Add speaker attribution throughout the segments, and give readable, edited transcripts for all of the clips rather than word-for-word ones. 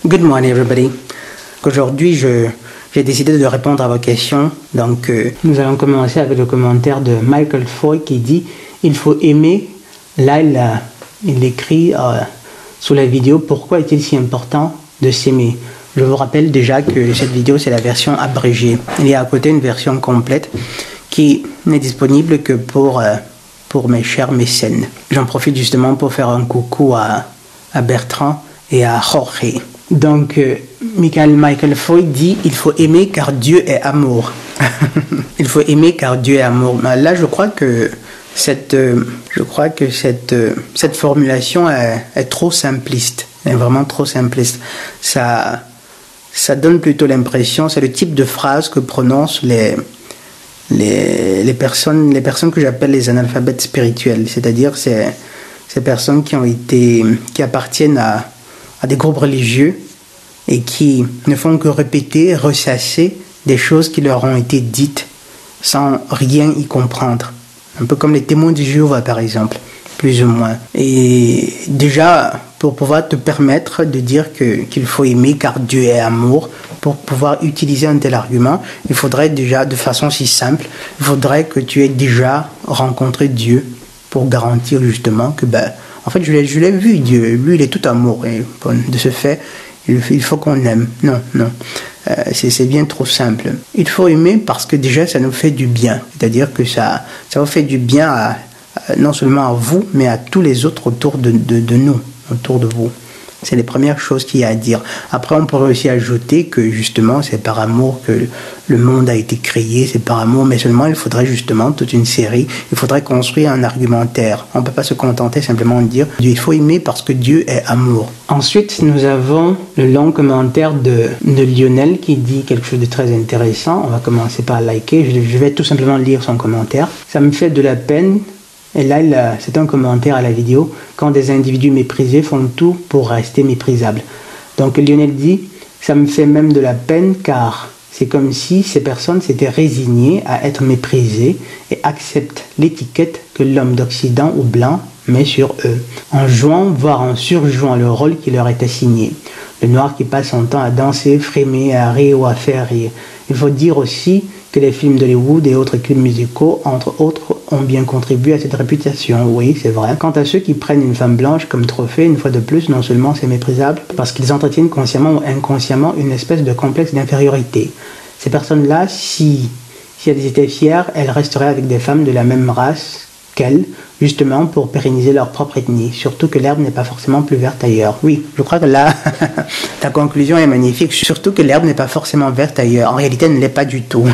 Speaker 1: Good morning everybody. Aujourd'hui, j'ai décidé de répondre à vos questions. Donc, nous allons commencer avec le commentaire de Michael Foy qui dit « Il faut aimer ». Là, il écrit sous la vidéo « Pourquoi est-il si important de s'aimer ?» Je vous rappelle déjà que cette vidéo, c'est la version abrégée. Il y a à côté une version complète qui n'est disponible que pour mes chers mécènes. J'en profite justement pour faire un coucou à Bertrand et à Jorge. Donc, Michael Foy dit « Il faut aimer car Dieu est amour ». Il faut aimer car Dieu est amour. Là, je crois que cette formulation est trop simpliste. Elle est vraiment trop simpliste. Ça donne plutôt l'impression, c'est le type de phrase que prononcent les personnes que j'appelle les analphabètes spirituels. C'est-à-dire ces personnes qui appartiennent à des groupes religieux et qui ne font que répéter, ressasser des choses qui leur ont été dites sans rien y comprendre. Un peu comme les témoins de Jéhovah par exemple, plus ou moins. Et déjà, pour pouvoir te permettre de dire qu'il faut aimer car Dieu est amour, pour pouvoir utiliser un tel argument, il faudrait déjà, de façon si simple, il faudrait que tu aies déjà rencontré Dieu pour garantir justement que, en fait, je l'ai vu, Dieu, lui, il est tout amour. Et de ce fait, il faut qu'on aime. Non. C'est bien trop simple. Il faut aimer parce que déjà, ça nous fait du bien. C'est-à-dire que ça vous fait du bien non seulement à vous, mais à tous les autres autour de nous, autour de vous. C'est les premières choses qu'il y a à dire. Après, on pourrait aussi ajouter que justement, c'est par amour que le monde a été créé, c'est par amour, mais seulement il faudrait justement toute une série, il faudrait construire un argumentaire. On ne peut pas se contenter simplement de dire « Il faut aimer parce que Dieu est amour ». Ensuite, nous avons le long commentaire de Lionel qui dit quelque chose de très intéressant. On va commencer par liker. Je vais tout simplement lire son commentaire. Ça me fait de la peine. Et là, c'est un commentaire à la vidéo, quand des individus méprisés font tout pour rester méprisables. Donc Lionel dit, ça me fait même de la peine car c'est comme si ces personnes s'étaient résignées à être méprisées et acceptent l'étiquette que l'homme d'Occident ou blanc met sur eux, en jouant, voire en surjouant le rôle qui leur est assigné. Le noir qui passe son temps à danser, frémir, à rire ou à faire rire. Il faut dire aussi que les films d'Hollywood et autres clips musicaux, entre autres, ont bien contribué à cette réputation. Oui, c'est vrai. Quant à ceux qui prennent une femme blanche comme trophée, une fois de plus, non seulement c'est méprisable, parce qu'ils entretiennent consciemment ou inconsciemment une espèce de complexe d'infériorité. Ces personnes-là, si elles étaient fières, elles resteraient avec des femmes de la même race qu'elles, justement pour pérenniser leur propre ethnie. Surtout que l'herbe n'est pas forcément plus verte ailleurs. Oui, je crois que là, ta conclusion est magnifique. Surtout que l'herbe n'est pas forcément verte ailleurs. En réalité, elle ne l'est pas du tout.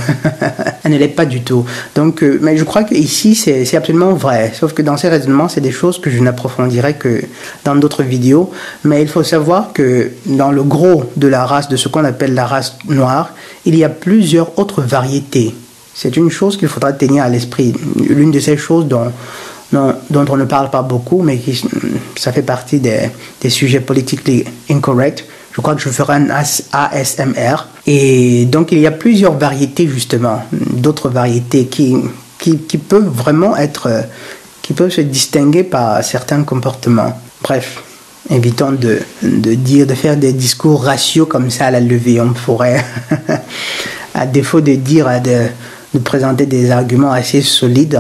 Speaker 1: Elle ne l'est pas du tout. Donc, mais je crois qu'ici, c'est absolument vrai. Sauf que dans ces raisonnements, c'est des choses que je n'approfondirai que dans d'autres vidéos. Mais il faut savoir que dans le gros de la race, de ce qu'on appelle la race noire, il y a plusieurs autres variétés. C'est une chose qu'il faudra tenir à l'esprit. L'une de ces choses dont on ne parle pas beaucoup, mais ça fait partie des sujets politiquement incorrects. Je crois que je ferai un ASMR. Et donc, il y a plusieurs variétés, justement, d'autres variétés qui peuvent vraiment qui peuvent se distinguer par certains comportements. Bref, évitons de faire des discours ratios comme ça à la levée. On pourrait, à défaut de de présenter des arguments assez solides,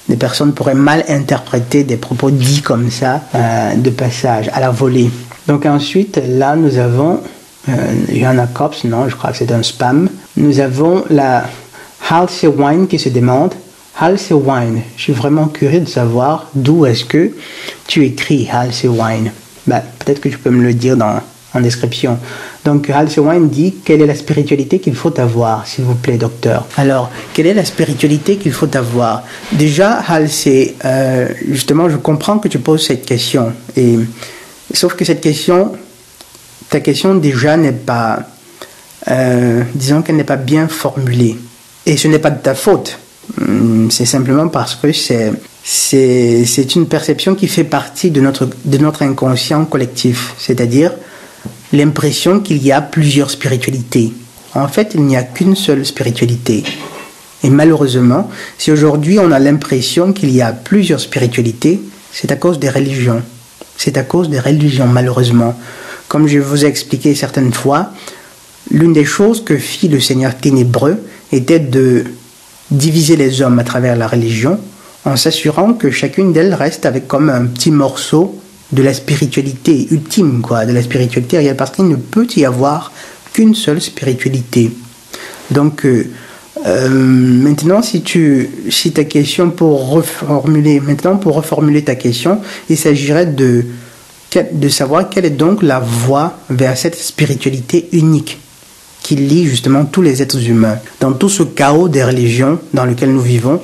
Speaker 1: des personnes pourraient mal interpréter des propos dits comme ça, de passage, à la volée. Donc ensuite, là, nous avons, Johanna Kops, non, je crois que c'est un spam. Nous avons la Halsey Wine qui se demande, Halsey Wine, je suis vraiment curieux de savoir d'où est-ce que tu écris Halsey Wine. Peut-être que tu peux me le dire en description. Donc, Halsey Wine dit « Quelle est la spiritualité qu'il faut avoir, s'il vous plaît, docteur ?» Alors, quelle est la spiritualité qu'il faut avoir? Déjà, Halsey, justement, je comprends que tu poses cette question. Sauf que ta question déjà n'est pas, disons qu'elle n'est pas bien formulée. Et ce n'est pas de ta faute. C'est simplement parce que c'est une perception qui fait partie de notre inconscient collectif. C'est-à-dire l'impression qu'il y a plusieurs spiritualités. En fait, il n'y a qu'une seule spiritualité. Et malheureusement, si aujourd'hui on a l'impression qu'il y a plusieurs spiritualités, c'est à cause des religions. C'est à cause des religions, malheureusement. comme je vous ai expliqué certaines fois, l'une des choses que fit le Seigneur ténébreux était de diviser les hommes à travers la religion en s'assurant que chacune d'elles reste avec comme un petit morceau de la spiritualité ultime, de la spiritualité réelle, parce qu'il ne peut y avoir qu'une seule spiritualité. Donc, maintenant, si ta question pour reformuler ta question, il s'agirait de savoir quelle est donc la voie vers cette spiritualité unique qui lie justement tous les êtres humains. Dans tout ce chaos des religions dans lequel nous vivons,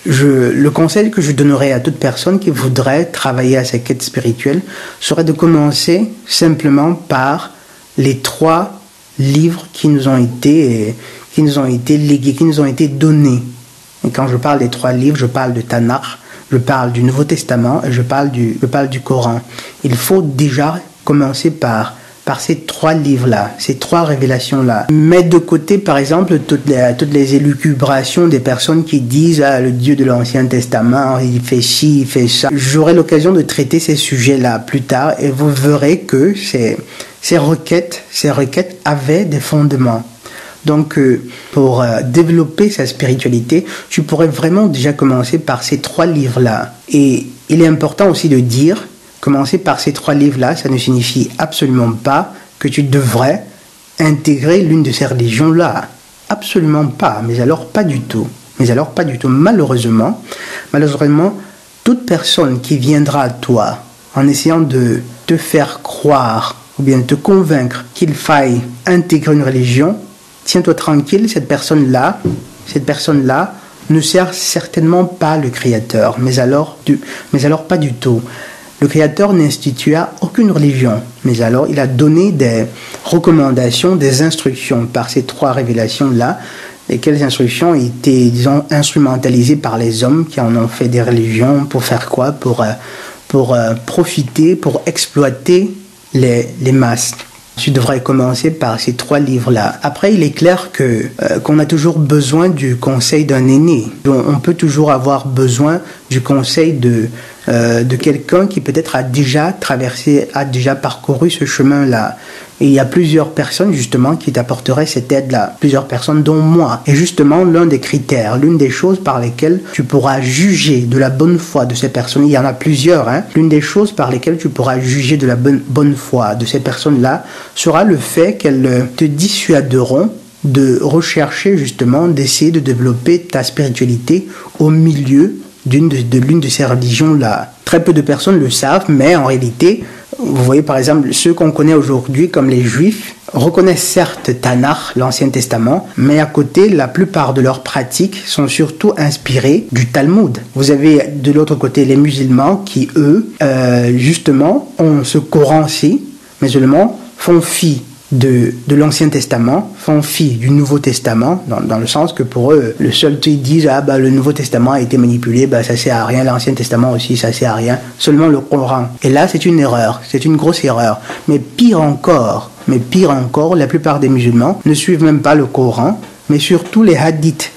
Speaker 1: le conseil que je donnerais à toute personne qui voudrait travailler à sa quête spirituelle serait de commencer simplement par les 3 livres qui nous ont été légués, qui nous ont été donnés. Et quand je parle des 3 livres, je parle de Tanakh, je parle du Nouveau Testament et je parle du Coran. Il faut déjà commencer par ces 3 livres-là, ces 3 révélations-là. Mettre de côté, par exemple, toutes les élucubrations des personnes qui disent « Ah, le Dieu de l'Ancien Testament, il fait ci, il fait ça ». J'aurai l'occasion de traiter ces sujets-là plus tard et vous verrez que ces requêtes avaient des fondements. Donc, pour développer sa spiritualité, tu pourrais vraiment déjà commencer par ces 3 livres-là. Et il est important aussi de dire, commencer par ces 3 livres-là, ça ne signifie absolument pas que tu devrais intégrer l'une de ces religions-là. Absolument pas, mais alors pas du tout. Malheureusement, toute personne qui viendra à toi en essayant de te faire croire ou bien de te convaincre qu'il faille intégrer une religion, tiens-toi tranquille, cette personne-là ne sert certainement pas le Créateur, mais alors pas du tout. Le Créateur n'institua aucune religion, mais alors il a donné des recommandations, des instructions par ces 3 révélations-là, lesquelles instructions étaient, disons, instrumentalisées par les hommes qui en ont fait des religions pour faire quoi? Pour profiter, pour exploiter les masses. Tu devrais commencer par ces 3 livres-là. Après, il est clair qu'on a toujours besoin du conseil d'un aîné. On peut toujours avoir besoin du conseil de quelqu'un qui peut-être a déjà parcouru ce chemin-là. Et il y a plusieurs personnes justement qui t'apporteraient cette aide-là. Plusieurs personnes dont moi. Et justement, l'un des critères, l'une des choses par lesquelles tu pourras juger de la bonne foi de ces personnes, il y en a plusieurs, l'une des choses par lesquelles tu pourras juger de la bonne foi de ces personnes-là sera le fait qu'elles te dissuaderont de rechercher justement, d'essayer de développer ta spiritualité au milieu de l'une de ces religions-là. Très peu de personnes le savent, mais en réalité, vous voyez par exemple, ceux qu'on connaît aujourd'hui comme les Juifs reconnaissent certes Tanakh, l'Ancien Testament, mais à côté, la plupart de leurs pratiques sont surtout inspirées du Talmud. Vous avez de l'autre côté les musulmans qui, eux, justement, ont ce Coran-ci, mais seulement font fi de l'Ancien Testament, font fi du Nouveau Testament, dans le sens que pour eux, le seul ils disent le Nouveau Testament a été manipulé, ça sert à rien, l'Ancien Testament aussi, ça sert à rien, seulement le Coran. Et là, c'est une erreur, c'est une grosse erreur. Mais pire encore, la plupart des musulmans ne suivent même pas le Coran, mais surtout les hadiths.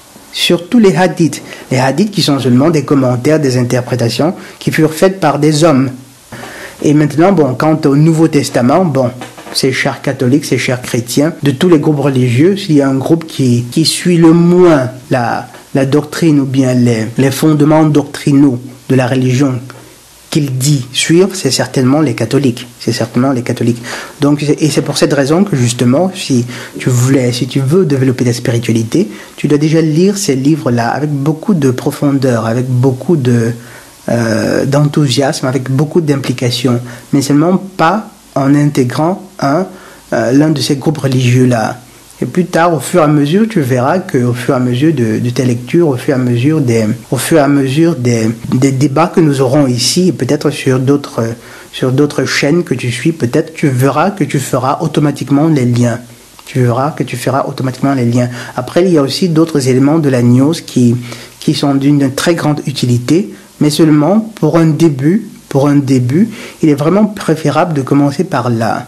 Speaker 1: Les hadiths qui sont seulement des commentaires, des interprétations qui furent faites par des hommes. Et maintenant, quant au Nouveau Testament, ces chers catholiques, ces chers chrétiens, de tous les groupes religieux, s'il y a un groupe qui suit le moins la doctrine ou bien les fondements doctrinaux de la religion qu'il dit suivre, c'est certainement les catholiques. Donc, et c'est pour cette raison que justement, si tu veux développer ta spiritualité, tu dois déjà lire ces livres-là avec beaucoup de profondeur, avec beaucoup d'enthousiasme, avec beaucoup d'implication, mais seulement pas en intégrant l'un de ces groupes religieux-là. Et plus tard, au fur et à mesure, tu verras qu'au fur et à mesure de tes lectures, au fur et à mesure des débats que nous aurons ici, et peut-être sur d'autres chaînes que tu suis, peut-être tu verras que tu feras automatiquement les liens. Après, il y a aussi d'autres éléments de la news qui sont d'une très grande utilité, mais seulement pour un début, il est vraiment préférable de commencer par là.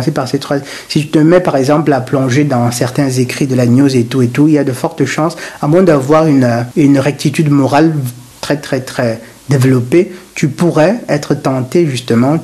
Speaker 1: Ces 3. Si tu te mets par exemple à plonger dans certains écrits de la news et tout, il y a de fortes chances, à moins d'avoir une rectitude morale très très très développée, tu pourrais être tenté justement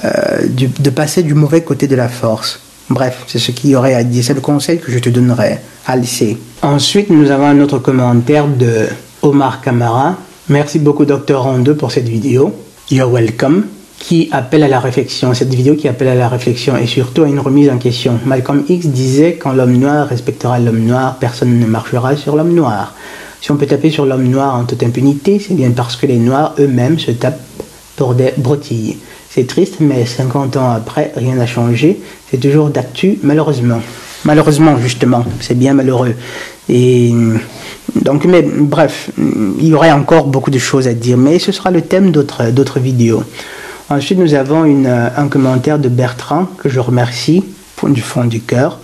Speaker 1: de passer du mauvais côté de la force. Bref, c'est ce qu'il y aurait à dire. C'est le conseil que je te donnerais à lycée. Ensuite, nous avons un autre commentaire de Omar Kamara. Merci beaucoup Dr Rondo pour cette vidéo. You're welcome. Qui appelle à la réflexion. Cette vidéo qui appelle à la réflexion et surtout à une remise en question. Malcolm X disait: quand l'homme noir respectera l'homme noir, personne ne marchera sur l'homme noir. Si on peut taper sur l'homme noir en toute impunité, c'est bien parce que les noirs eux-mêmes se tapent pour des broutilles. C'est triste, mais 50 ans après, rien n'a changé. C'est toujours d'actu, malheureusement. Malheureusement, justement, c'est bien malheureux. Et donc, mais bref, il y aurait encore beaucoup de choses à dire, mais ce sera le thème d'autres vidéos. Ensuite, nous avons un commentaire de Bertrand, que je remercie du fond du cœur.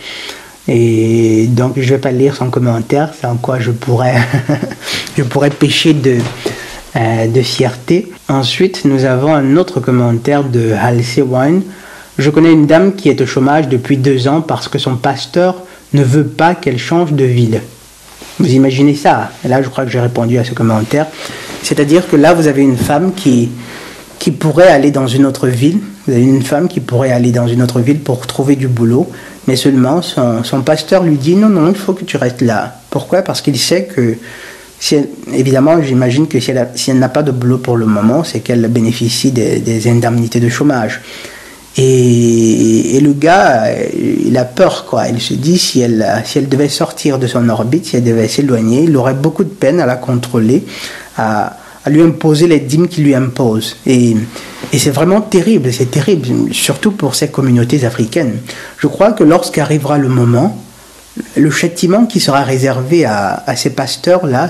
Speaker 1: Et donc, je ne vais pas lire son commentaire, c'est en quoi je pourrais pécher de fierté. Ensuite, nous avons un autre commentaire de Halsey Wine. Je connais une dame qui est au chômage depuis 2 ans parce que son pasteur ne veut pas qu'elle change de ville. Vous imaginez ça? Et là, je crois que j'ai répondu à ce commentaire. C'est-à-dire que là, vous avez une femme qui pourrait aller dans une autre ville. Vous avez une femme qui pourrait aller dans une autre ville pour trouver du boulot. Mais seulement, son pasteur lui dit: non, non, il faut que tu restes là. Pourquoi? Parce qu'il sait que, évidemment, j'imagine que si elle n'a pas de boulot pour le moment, c'est qu'elle bénéficie des indemnités de chômage. Et le gars, il a peur, quoi. Il se dit, si elle devait sortir de son orbite, si elle devait s'éloigner, il aurait beaucoup de peine à la contrôler, à lui imposer les dîmes qu'il lui impose. Et c'est vraiment terrible, c'est terrible, surtout pour ces communautés africaines. Je crois que lorsqu'arrivera le moment, le châtiment qui sera réservé à ces pasteurs-là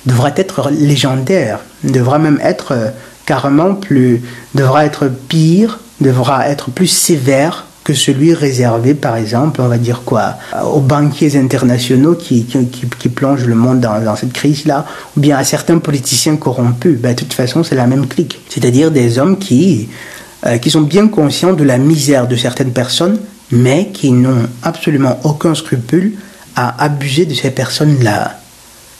Speaker 1: devra être légendaire, devra même être carrément devra être pire, devra être plus sévère que celui réservé, par exemple, on va dire quoi, aux banquiers internationaux qui plongent le monde dans cette crise-là, ou bien à certains politiciens corrompus. Ben, de toute façon, c'est la même clique. C'est-à-dire des hommes qui sont bien conscients de la misère de certaines personnes, mais qui n'ont absolument aucun scrupule à abuser de ces personnes-là.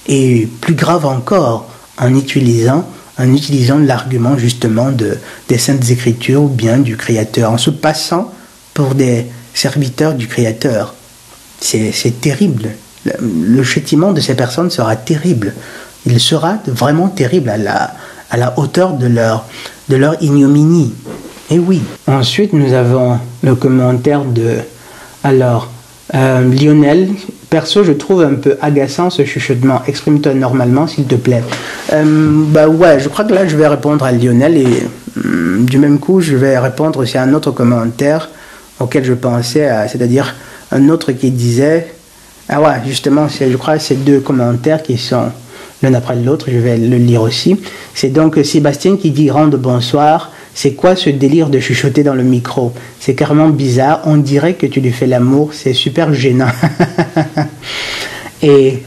Speaker 1: Et plus grave encore, en utilisant l'argument justement des Saintes Écritures ou bien du Créateur, en se passant pour des serviteurs du Créateur. C'est terrible. Le châtiment de ces personnes sera terrible. Il sera vraiment terrible à la hauteur de leur ignominie. Et oui. Ensuite, nous avons le commentaire de... Alors, Lionel, perso, je trouve un peu agaçant ce chuchotement. Exprime-toi normalement, s'il te plaît. Bah ouais, je crois que là, je vais répondre à Lionel et du même coup, je vais répondre aussi à un autre commentaire auquel je pensais, c'est-à-dire un autre qui disait... Ah ouais, justement, je crois que ces 2 commentaires qui sont l'un après l'autre, je vais le lire aussi. C'est donc Sébastien qui dit: Rande bonsoir. C'est quoi ce délire de chuchoter dans le micro? C'est carrément bizarre, on dirait que tu lui fais l'amour, c'est super gênant. Et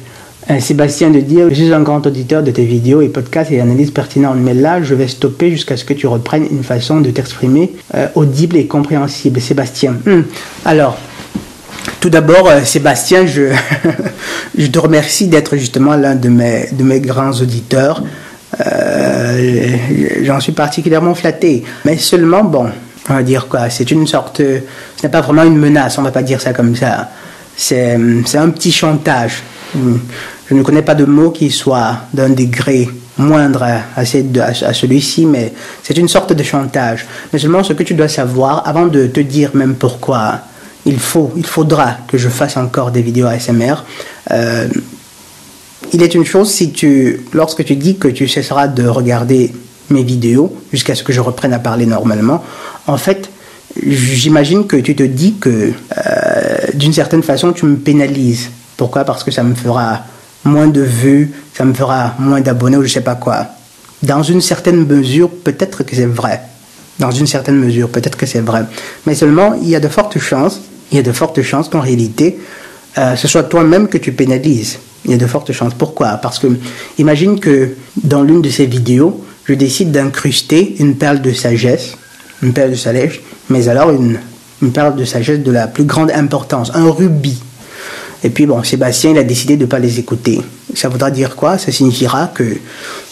Speaker 1: Sébastien de dire: je suis un grand auditeur de tes vidéos et podcasts et analyses pertinentes, mais là je vais stopper jusqu'à ce que tu reprennes une façon de t'exprimer audible et compréhensible. Sébastien. Alors, tout d'abord, Sébastien, je te remercie d'être justement l'un de mes grands auditeurs. J'en suis particulièrement flatté, mais seulement, bon, on va dire quoi, c'est une sorte, ce n'est pas vraiment une menace, on va pas dire ça comme ça, c'est un petit chantage. Je ne connais pas de mot qui soit d'un degré moindre à celui-ci, mais c'est une sorte de chantage. Mais seulement ce que tu dois savoir, avant de te dire même pourquoi il faudra que je fasse encore des vidéos ASMR, il est une chose, lorsque tu dis que tu cesseras de regarder mes vidéos jusqu'à ce que je reprenne à parler normalement, en fait, j'imagine que tu te dis que d'une certaine façon, tu me pénalises. Pourquoi? Parce que ça me fera moins de vues, ça me fera moins d'abonnés ou je sais pas quoi. Dans une certaine mesure, peut-être que c'est vrai. Dans une certaine mesure, peut-être que c'est vrai. Mais seulement, il y a de fortes chances qu'en réalité, ce soit toi-même que tu pénalises. Il y a de fortes chances. Pourquoi? Parce que, imagine que dans l'une de ces vidéos, je décide d'incruster une perle de sagesse, mais alors une perle de sagesse de la plus grande importance, un rubis. Et puis bon, Sébastien, il a décidé de ne pas les écouter. Ça voudra dire quoi? Ça signifiera que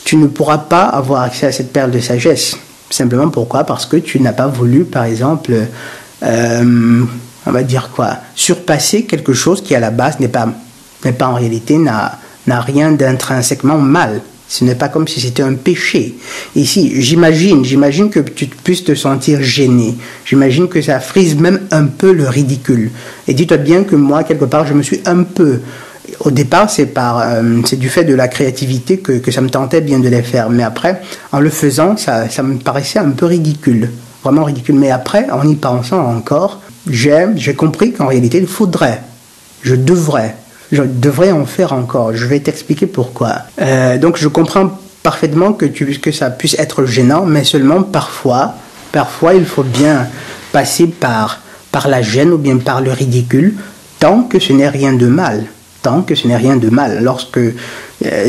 Speaker 1: tu ne pourras pas avoir accès à cette perle de sagesse. Simplement pourquoi? Parce que tu n'as pas voulu, par exemple, on va dire quoi, surpasser quelque chose qui à la base n'est pas en réalité, n'a rien d'intrinsèquement mal. Ce n'est pas comme si c'était un péché. Ici, j'imagine que tu puisses te sentir gêné. J'imagine que ça frise même un peu le ridicule. Et dis-toi bien que moi, quelque part, je me suis un peu... Au départ, c'est du fait de la créativité que ça me tentait bien de les faire. Mais après, en le faisant, ça me paraissait un peu ridicule. Vraiment ridicule. Mais après, en y pensant encore, j'ai compris qu'en réalité, je devrais en faire encore. Je vais t'expliquer pourquoi. Donc, je comprends parfaitement que ça puisse être gênant, mais seulement parfois, il faut bien passer par la gêne ou bien par le ridicule, tant que ce n'est rien de mal. Lorsque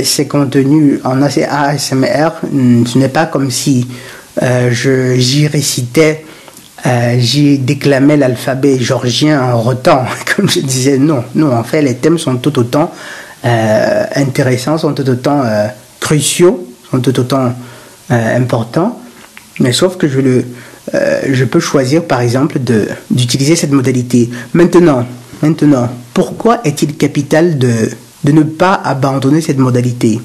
Speaker 1: c'est contenu en ASMR, ce n'est pas comme si j'y récitais, j'y déclamais l'alphabet georgien en rotant, comme je disais. Non, en fait, les thèmes sont tout autant intéressants, sont tout autant cruciaux, sont tout autant importants, mais sauf que je peux choisir, par exemple, d'utiliser cette modalité. Maintenant, pourquoi est-il capital de ne pas abandonner cette modalité?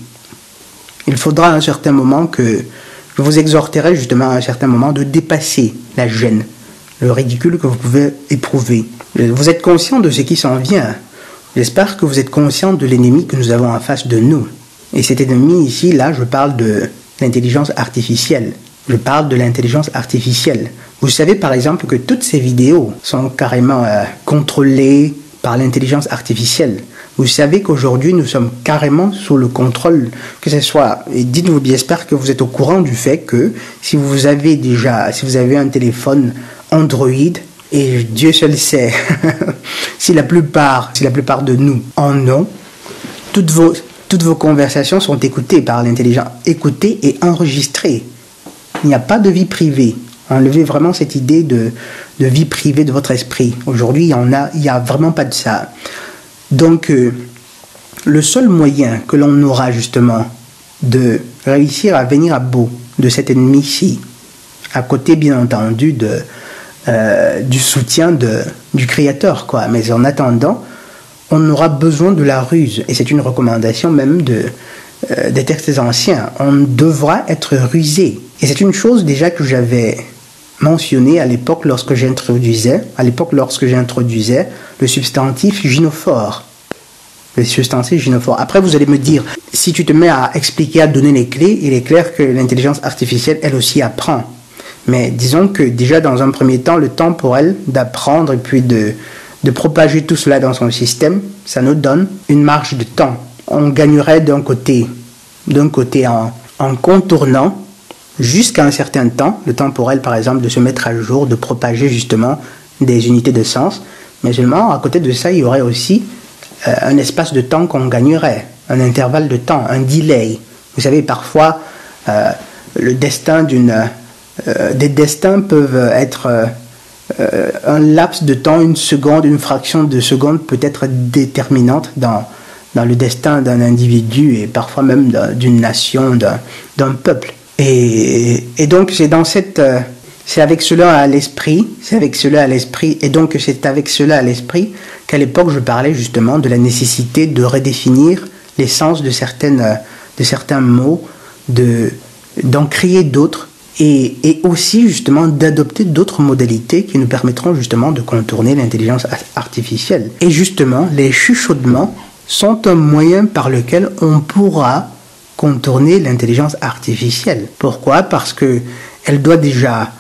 Speaker 1: Il faudra à un certain moment que je vous exhorterai justement à un certain moment de dépasser la gêne, le ridicule que vous pouvez éprouver. Vous êtes conscient de ce qui s'en vient. J'espère que vous êtes conscient de l'ennemi que nous avons en face de nous. Et cet ennemi ici, là, je parle de l'intelligence artificielle. Vous savez par exemple que toutes ces vidéos sont carrément contrôlées par l'intelligence artificielle. Vous savez qu'aujourd'hui nous sommes carrément sous le contrôle, que ce soit, et dites-vous, j'espère que vous êtes au courant du fait que si vous avez un téléphone Android, et Dieu seul sait si la plupart de nous en ont, toutes vos conversations sont écoutées par l'intelligence, écoutées et enregistrées. Il n'y a pas de vie privée. Enlevez vraiment cette idée de vie privée de votre esprit. Aujourd'hui, il n'y a vraiment pas de ça. Donc, le seul moyen que l'on aura justement de réussir à venir à bout de cet ennemi-ci, à côté bien entendu du soutien du Créateur, quoi. Mais en attendant, on aura besoin de la ruse. Et c'est une recommandation même des textes anciens. On devra être rusé. Et c'est une chose déjà que j'avais mentionné à l'époque lorsque j'introduisais le substantif gynophore. Après, vous allez me dire, si tu te mets à expliquer, à donner les clés, il est clair que l'intelligence artificielle, elle aussi apprend. Mais disons que déjà dans un premier temps, le temps pour elle d'apprendre et puis de propager tout cela dans son système, ça nous donne une marge de temps. On gagnerait d'un côté en contournant jusqu'à un certain temps, le temps pour elle par exemple de se mettre à jour, de propager justement des unités de sens, mais seulement à côté de ça, il y aurait aussi un espace de temps qu'on gagnerait, un intervalle de temps, un delay. Vous savez, parfois, le destin des destins peuvent être un laps de temps, une seconde, une fraction de seconde peut être déterminante dans le destin d'un individu et parfois même d'une nation, d'un peuple. Et donc c'est avec cela à l'esprit, et donc c'est avec cela à l'esprit qu'à l'époque je parlais justement de la nécessité de redéfinir l'essence de certains mots, d'en créer d'autres, et aussi justement d'adopter d'autres modalités qui nous permettront justement de contourner l'intelligence artificielle. Et justement, les chuchotements sont un moyen par lequel on pourra contourner l'intelligence artificielle. Pourquoi? Parce que elle doit déjà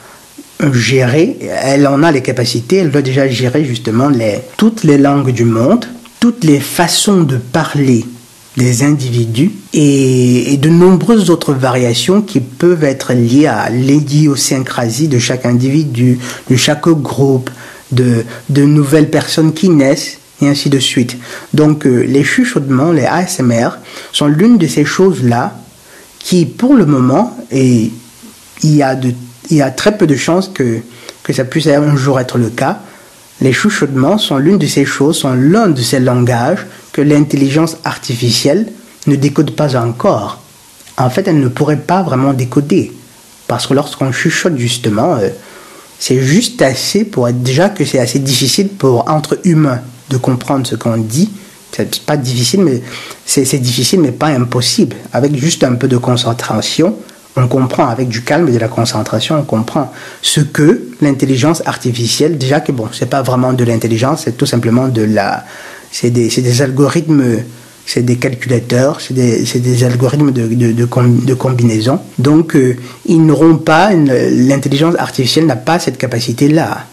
Speaker 1: gérer, elle en a les capacités, elle doit déjà gérer justement toutes les langues du monde, toutes les façons de parler des individus et de nombreuses autres variations qui peuvent être liées à l'idiosyncrasie de chaque individu, de chaque groupe, de nouvelles personnes qui naissent, et ainsi de suite. Donc les chuchotements, les ASMR, sont l'une de ces choses-là qui, pour le moment, et il y a très peu de chances que ça puisse un jour être le cas, les chuchotements sont l'une de ces choses, sont l'un de ces langages que l'intelligence artificielle ne décode pas encore. En fait, elle ne pourrait pas vraiment décoder. Parce que lorsqu'on chuchote justement, c'est juste assez pour être déjà que c'est assez difficile pour entre humains de comprendre ce qu'on dit. C'est pas difficile, mais c'est difficile, mais pas impossible. Avec juste un peu de concentration, on comprend, avec du calme et de la concentration, on comprend ce que l'intelligence artificielle, déjà que bon, c'est pas vraiment de l'intelligence, c'est tout simplement c'est des algorithmes, c'est des calculateurs, c'est des algorithmes de combinaison. Donc, ils n'auront pas, l'intelligence artificielle n'a pas cette capacité-là.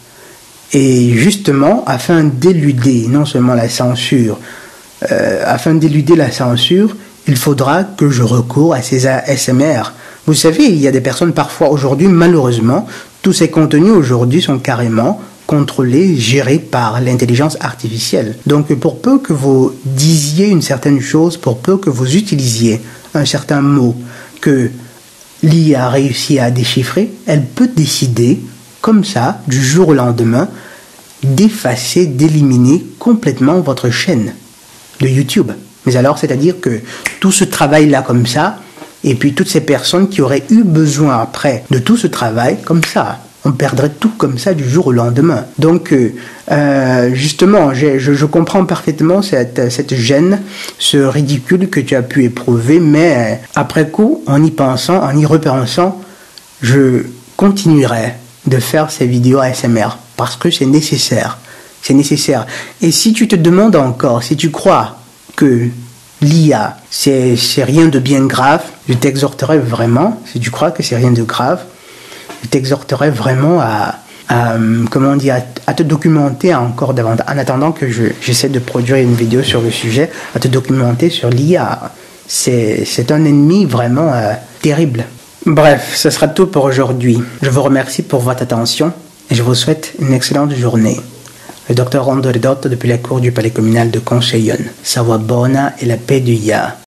Speaker 1: Et justement, afin d'éluder non seulement la censure, il faudra que je recours à ces ASMR. Vous savez, il y a des personnes parfois aujourd'hui, malheureusement, tous ces contenus aujourd'hui sont carrément contrôlés, gérés par l'intelligence artificielle. Donc pour peu que vous disiez une certaine chose, pour peu que vous utilisiez un certain mot que l'IA a réussi à déchiffrer, elle peut décider, comme ça, du jour au lendemain, d'effacer, d'éliminer complètement votre chaîne de YouTube. Mais alors, c'est-à-dire que tout ce travail-là comme ça, et puis toutes ces personnes qui auraient eu besoin après de tout ce travail, comme ça, on perdrait tout comme ça du jour au lendemain. Donc, justement, je comprends parfaitement cette gêne, ce ridicule que tu as pu éprouver, mais après coup, en y pensant, en y repensant, je continuerai de faire ces vidéos ASMR parce que c'est nécessaire. C'est nécessaire. Et si tu te demandes encore, si tu crois que l'IA, c'est rien de bien grave, je t'exhorterai vraiment, si tu crois que c'est rien de grave, je t'exhorterai vraiment à te documenter encore davantage, en attendant que j'essaie de produire une vidéo sur le sujet, à te documenter sur l'IA. C'est un ennemi vraiment terrible. Bref, ce sera tout pour aujourd'hui. Je vous remercie pour votre attention et je vous souhaite une excellente journée. Le Dr. Rondo Ridotto depuis la cour du palais communal de Concheyon. Sawa bona et la paix du Ya.